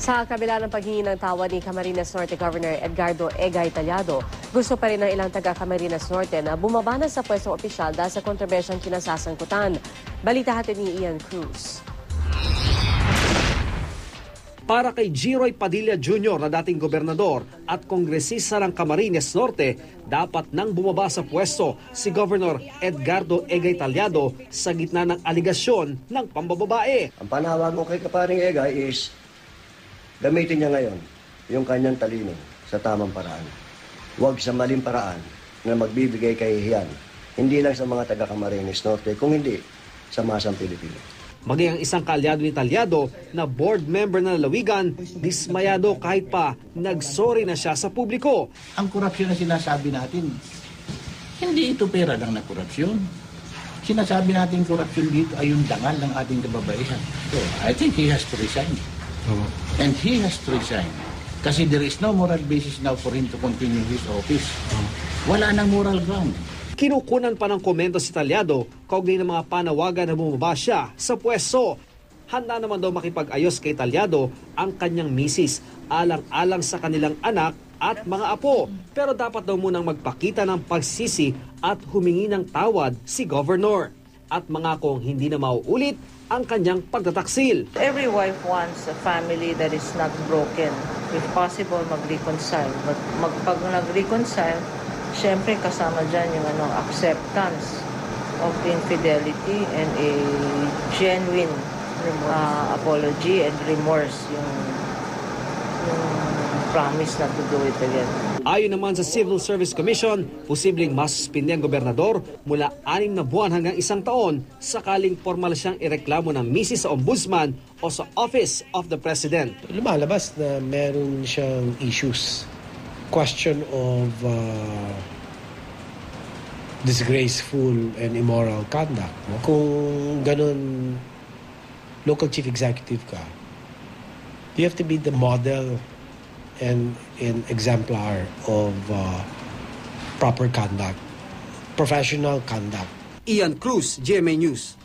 Sa kabila ng paghingi ng tawad ni Camarines Norte Governor Edgardo Egay Tallado, gusto pa rin ng ilang taga Camarines Norte na bumaba na sa pwestong opisyal dahil sa kontrobersyang kinasasangkutan. Balita hatid ni Ian Cruz. Para kay Giroy Padilla Jr. na dating gobernador at kongresista ng Camarines Norte, dapat nang bumaba sa pwesto si Governor Edgardo Egay Tallado sa gitna ng aligasyon ng pambababae. Ang panawag ko kay Kaparing Egay is gamitin niya ngayon yung kanyang talino sa tamang paraan. Huwag sa maling paraan na magbibigay kahihiyan. Hindi lang sa mga taga Camarines Norte, kung hindi sa masang Pilipino. Maging ang isang kaalyado ni Tallado na board member ng lalawigan, dismayado kahit pa nagsorry na siya sa publiko. Ang korupsyon na sinasabi natin, hindi ito pera lang na korupsyon. Sinasabi natin korupsyon dito ay yung dangal ng ating kababaihan. So, I think he has to resign. And he has to resign. Kasi there is no moral basis now for him to continue his office. Wala nang moral ground. Kinukunan pa ng komento si Tallado kaugnay ng mga panawagan na bumaba siya sa pwesto. Handa naman daw makipag-ayos kay Tallado ang kanyang misis alang-alang sa kanilang anak at mga apo. Pero dapat daw munang magpakita ng pagsisi at humingi ng tawad si Governor. At mangakong hindi na mauulit ang kanyang pagtataksil. Every wife wants a family that is not broken. If possible, mag-reconcile. Pag nag-reconcile, syempre kasama dyan yung acceptance of infidelity and a genuine apology and remorse, yung promise not to do it again. Ayon naman sa Civil Service Commission, posibleng masuspindi ang gobernador mula 6 na buwan hanggang 1 taon sakaling formal siyang ireklamo ng misis sa Ombudsman o sa Office of the President. Lumalabas na meron siyang issues. Question of disgraceful and immoral conduct. Kung ganun, local chief executive ka, you have to be the model and an exemplar of proper conduct, professional conduct. Ian Cruz, GMA News.